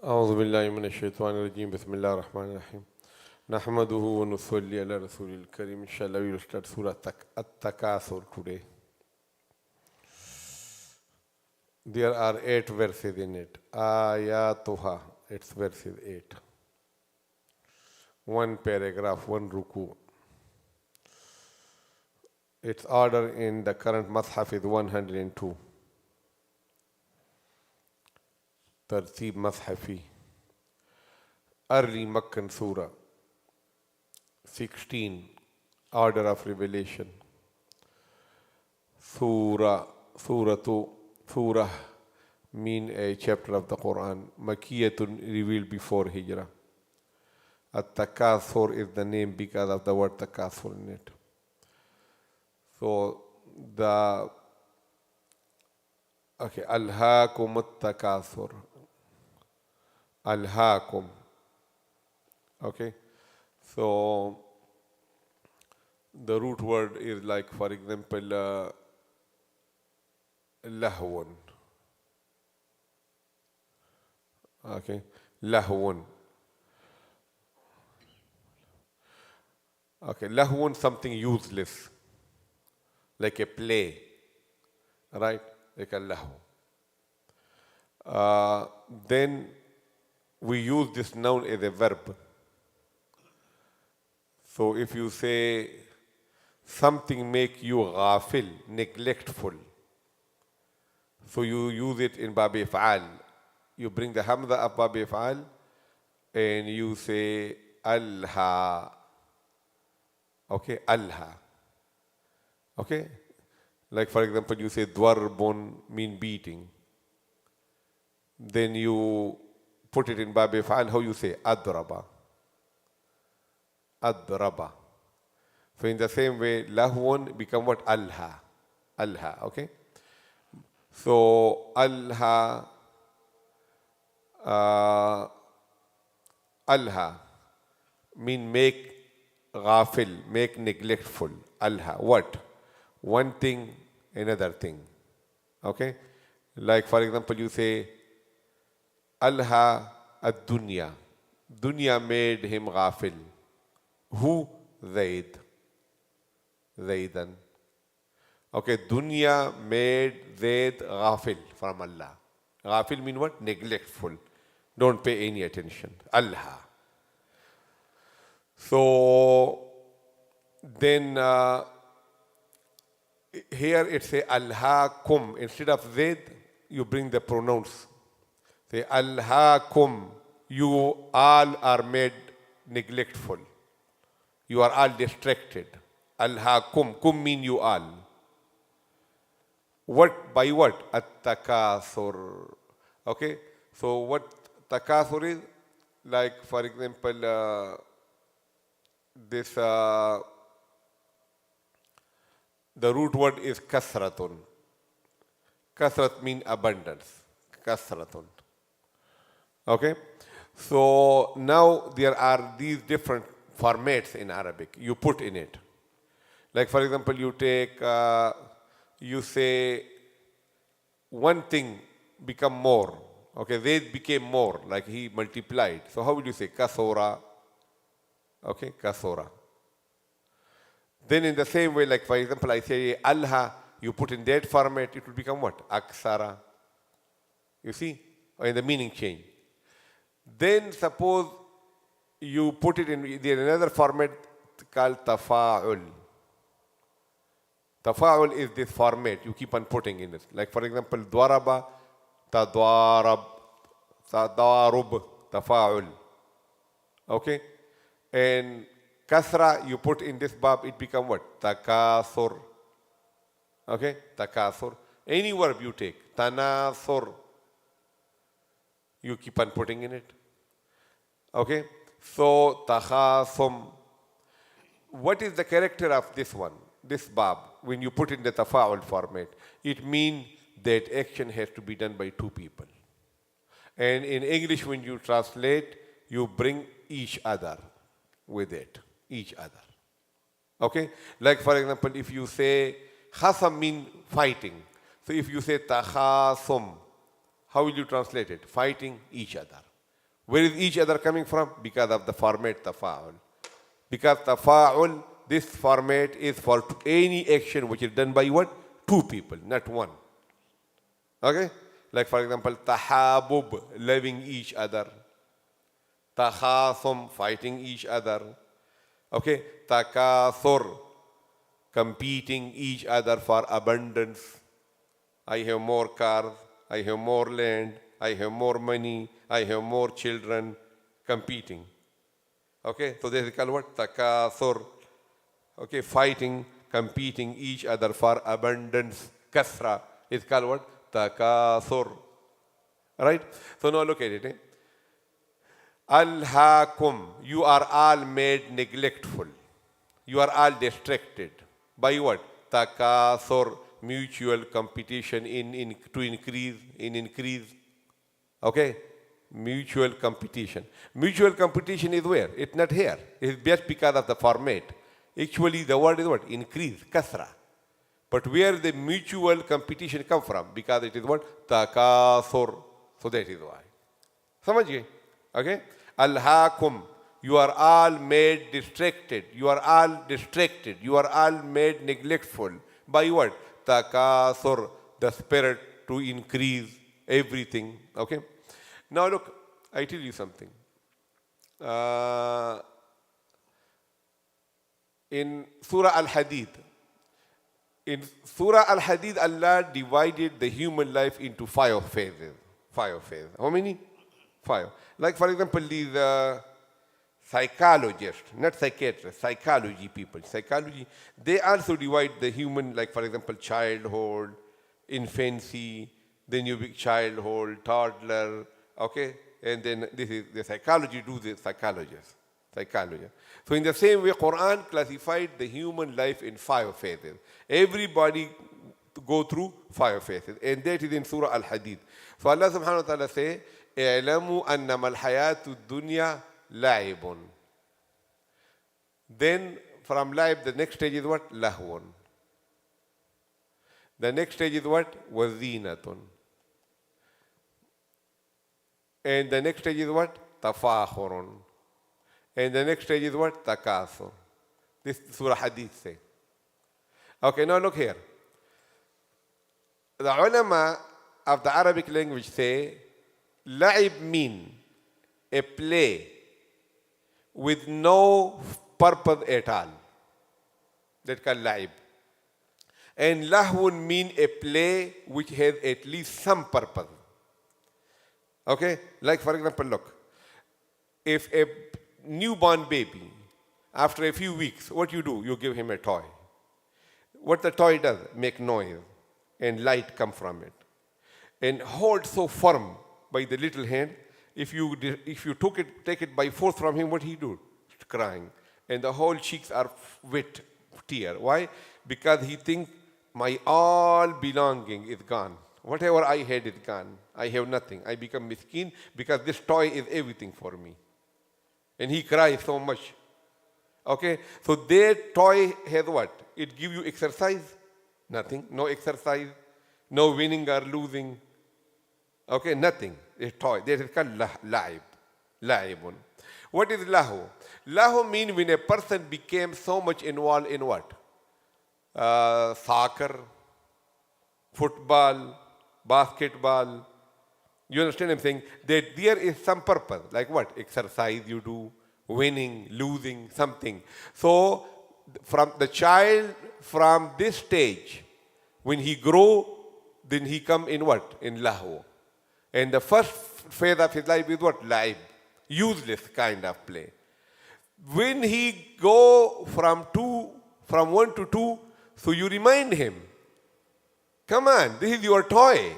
أعوذ بالله من الشيطان الرجيم. بسم الله الرحمن الرحيم. نحمده ونصلي على رسول الكريم. Inshallah, we will start Surah At-Takāthur today. There are 8 verses in it. Ayatuha, it's verses 8. One paragraph, one ruku. Its order in the current Mus'haf is 102. Tartib Mus'hafi. Early Meccan Surah. 16. Order of Revelation. Surah mean a chapter of the Qur'an. Makkiyatun, revealed before Hijrah. At-Takāthur is the name because of the word Takāthur in it. So Alhaakum At-Takāthur. Alhaakum. Okay. So the root word is like, for example, lahwun. Okay. Lahwun. Okay. Lahwun, something useless. Like a play. Right? Like a lahu. Then we use this noun as a verb. So if you say something make you ghafil, neglectful, so you use it in bab if'al. You bring the hamza of bab if'al and you say alha. Okay, alha. Okay? Like for example, you say dwarbun, mean beating. Then you put it in bab if'al, how you say adraba. Adraba. So in the same way, lahwun become what? Alha. Alha, okay? So alha, alha mean make ghafil, make neglectful. Alha, what? One thing, another thing. Okay? Like for example, you say alha ad-dunya. Dunya made him ghafil. Who? Zayd. Zaydan. Okay, dunya made Zayd ghafil from Allah. Ghafil mean what? Neglectful. Don't pay any attention. Allah. So then here it say alhaakum. Instead of Zayd, you bring the pronouns. Say alhaakum. You all are made neglectful. You are all distracted. Alhaakum. Kum mean you all. What? By what? At-Takāthur. Okay? So what Takāthur is? Like for example, this the root word is kasratun. Kasrat mean abundance. Kasratun. Okay? So now there are these different formats in Arabic you put in it. Like for example, you take, you say one thing become more. Okay, they became more, like he multiplied. So how would you say? Kasora. Okay, kasora. Then in the same way, like for example, I say alha, you put in that format, it will become what? Aksara. You see? In the meaning change. Then suppose you put it in another format called tafa'ul. Tafa'ul is this format you keep on putting in it. Like for example, dwaraba, tadwarab, tadarub, tafa'ul. Okay? And kasra you put in this bab, it become what? Takāthur. Okay? Takāthur. Any verb you take, tanāthur, you keep on putting in it. Okay? So, takhasum. What is the character of this one, this bab, when you put in the tafa'ul format? It means that action has to be done by 2 people. And in English, when you translate, you bring each other with it. Each other. Okay? Like for example, if you say, khasam mean fighting. So if you say takhasum, how will you translate it? Fighting each other. Where is each other coming from? Because of the format tafa'ul. Because tafa'ul, this format is for any action which is done by what? Two people, not one. Okay? Like for example, tahabub, loving each other. Takhasum, fighting each other. Okay? Takāthur, competing each other for abundance. I have more cars, I have more land, I have more money, I have more children, competing. Okay, so this is called what? Takāthur. Okay, fighting, competing each other for abundance. Kasra is called what? Takāthur. Right? So now look at it. Alhaakum, you are all made neglectful. You are all distracted. By what? Takāthur, mutual competition to increase. Okay? Mutual competition. Mutual competition is where? It's not here. It's just because of the format. Actually, the word is what? Increase, kasra. But where the mutual competition come from? Because it is what? Takāthur. So that is why. Samajh gaye? Okay? Alhaakum. You are all made distracted. You are all distracted. You are all made neglectful. By what? Takāthur. The spirit to increase everything. Okay? Now look, I tell you something. In Surah Al-Hadid, Allah divided the human life into 5 phases. 5 phases. How many? 5. Like for example, these psychologists, not psychiatrists, psychology people. Psychology, they also divide the human, like for example, childhood, infancy, then you big childhood, toddler, okay? And then this is the psychology do the psychologists. Psychology. So in the same way, Qur'an classified the human life in 5 phases. Everybody go through 5 phases. And that is in Surah Al-Hadid. So Allah subhanahu wa ta'ala say, اعلموا أنما الحياة الدنيا لعب. Then from life, the next stage is what? Lahwun. The next stage is what? Wazinatun. And the next stage is what? Tafakhurun. And the next stage is what? Takāthur. This Surah Hadith say. Okay, now look here. The ulama of the Arabic language say, La'ib mean a play with no purpose at all. That's called La'ib. And Lahwun mean a play which has at least some purpose. Okay? Like for example, look. If a newborn baby, after a few weeks, what you do? You give him a toy. What the toy does? Make noise and light come from it. And hold so firm by the little hand, if you take it by force from him, what he do? Crying. And the whole cheeks are wet, tear. Why? Because he think my all belonging is gone. Whatever I had is gone. I have nothing. I become miskin because this toy is everything for me. And he cries so much. Okay? So their toy has what? It gives you exercise? Nothing. No exercise. No winning or losing. Okay? Nothing. A toy. That is called la'ib. La'ibun. What is lahu? Lahu means when a person became so much involved in what? Soccer, football, basketball. You understand what I'm saying? That there is some purpose. Like what? Exercise you do, winning, losing, something. So from the child, from this stage, when he grow, then he come in what? In lahu. And the first phase of his life is what? La'ib. Useless kind of play. When he go from 1 to 2, so you remind him, come on, this is your toy.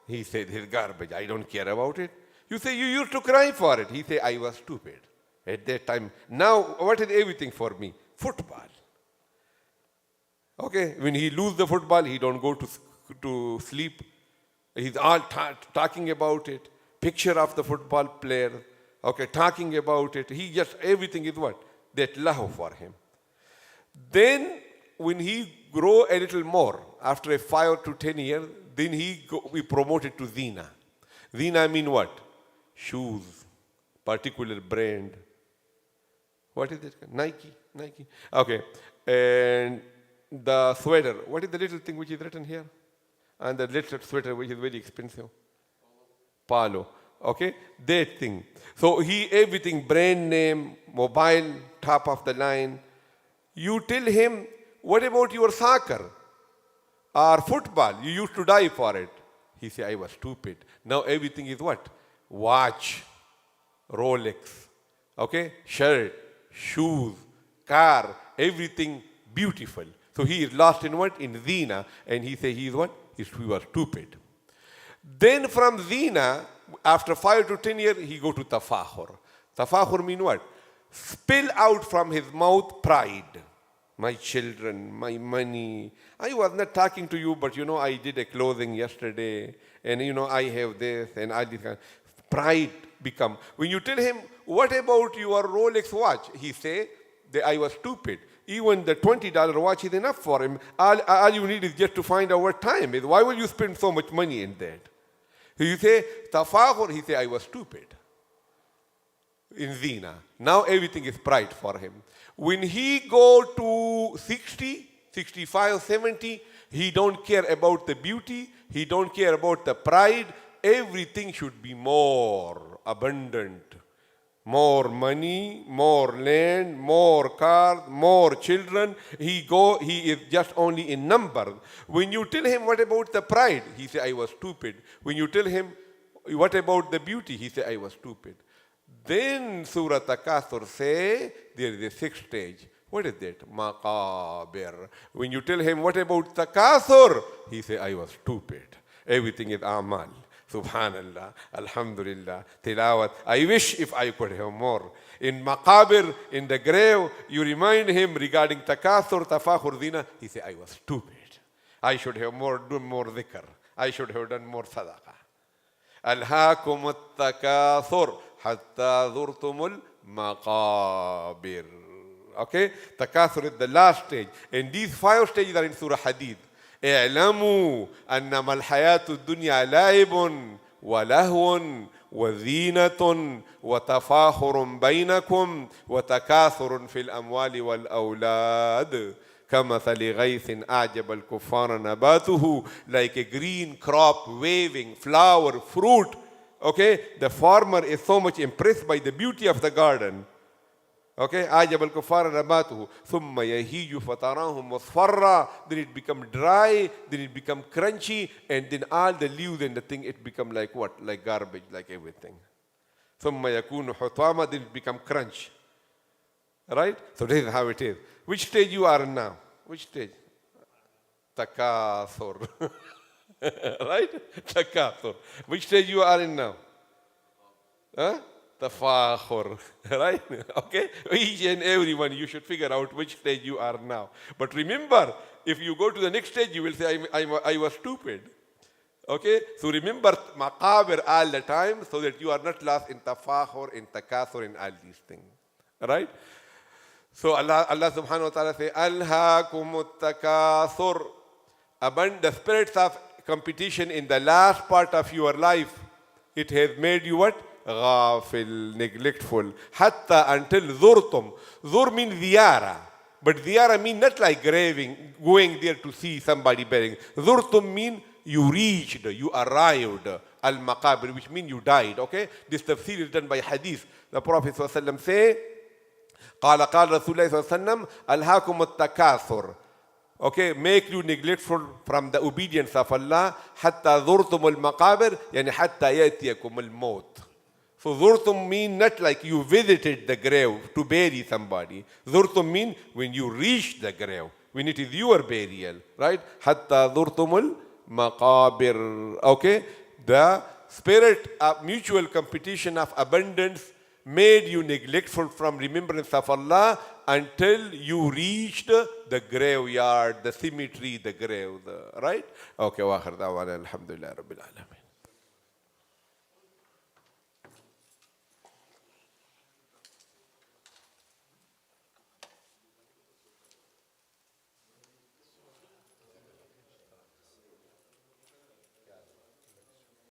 He said, this is garbage, I don't care about it. You say, you used to cry for it. He said, I was stupid at that time. Now, what is everything for me? Football. Okay, when he lose the football, he don't go to sleep. He's all talking about it. Picture of the football player. Okay, talking about it. He just, everything is what? That lahu for him. Then, when he grow a little more, after 5 to 10 years, then we promoted to zina. Zina mean what? Shoes, particular brand. What is it? Nike. Okay. And the sweater. What is the little thing which is written here? And the little sweater which is very expensive. Palo. Okay, that thing. So everything, brand name, mobile, top of the line. You tell him, what about your soccer or football? You used to die for it. He said, I was stupid. Now everything is what? Watch, Rolex, okay, shirt, shoes, car, everything beautiful. So he is lost in what? In zina. And he said he is what? He was stupid. Then from zina, after 5 to 10 years, he go to tafahur. Tafahur mean what? Spill out from his mouth pride. My children, my money. I was not talking to you, but I did a clothing yesterday, and I have this, and I did. Pride become. When you tell him, what about your Rolex watch? He say, that I was stupid. Even the $20 watch is enough for him. All you need is just to find out what time is. Why will you spend so much money in that? You say, tafahur, he say, I was stupid. In zina. Now everything is pride for him. When he go to 60, 65, 70, he don't care about the beauty. He don't care about the pride. Everything should be more abundant. More money, more land, more cars, more children. He is just only in number. When you tell him, what about the pride? He say, I was stupid. When you tell him, what about the beauty? He say, I was stupid. Then Surah At-Takāthur say, there is a 6th stage. What is that? Maqabir. When you tell him, what about Takāthur? He say, I was stupid. Everything is amal. Subhanallah, Alhamdulillah, Tilawat. I wish if I could have more. In Maqabir, in the grave, you remind him regarding Takāthur, Tafahur, Zina. He say, I was stupid. I should have done more dhikr. I should have done more sadaqah. Alhaakum at-takāthur hatta zurtumul maqabir. Okay? Takāthur is the last stage. And these 5 stages are in Surah Hadid. اعلموا أنما الحياة الدنيا لعب ولهو وزينة وتفاخر بينكم وتكاثر في الأموال والأولاد كمثل غيث أعجب الكفار نباته, like a green crop waving, flower, fruit. Okay, the farmer is so much impressed by the beauty of the garden. Okay, أعجب الكفار نباته ثم يهيج فتراه مصفرا, then it become dry, then it become crunchy, and then all the leaves and the thing, it become like what? Like garbage, like everything. ثم يكون حطاما, then it become crunch. Right? So this is how it is. Which stage you are in now? Which stage? Takāthur. Right? Takāthur. Which stage you are in now? Huh? Tafahur, right? Okay? Each and everyone, you should figure out which stage you are now. But remember, if you go to the next stage, you will say, I was stupid. Okay? So remember Maqabir all the time so that you are not lost in Tafahur, in Takāthur, in all these things. Right? So Allah subhanahu wa ta'ala say, Alhaakum at-takāthur. The spirits of competition in the last part of your life, it has made you what? Ghafil, neglectful. Hatta, until zurtum. Zur means ziyara. But ziyara means not like going there to see somebody burying. Zurtum means you reached, you arrived. Al-Maqabir, which means you died. Okay? This tafsir is done by hadith. The Prophet ﷺ say, قال رسول الله صلى الله عليه وسلم ألهاكم التكاثر. Okay, make you neglectful from the obedience of Allah. حتى زرتم المقابر, يعني حتى يأتيكم الموت. So zurtum mean not like you visited the grave to bury somebody. Zurtum mean when you reach the grave, when it is your burial, right? Hatta zurtumul maqabir. Okay, the spirit of mutual competition of abundance made you neglectful from remembrance of Allah until you reached the graveyard, the cemetery, the grave, right? Okay, wa akhir da'wana alhamdulillah rabbil alamin.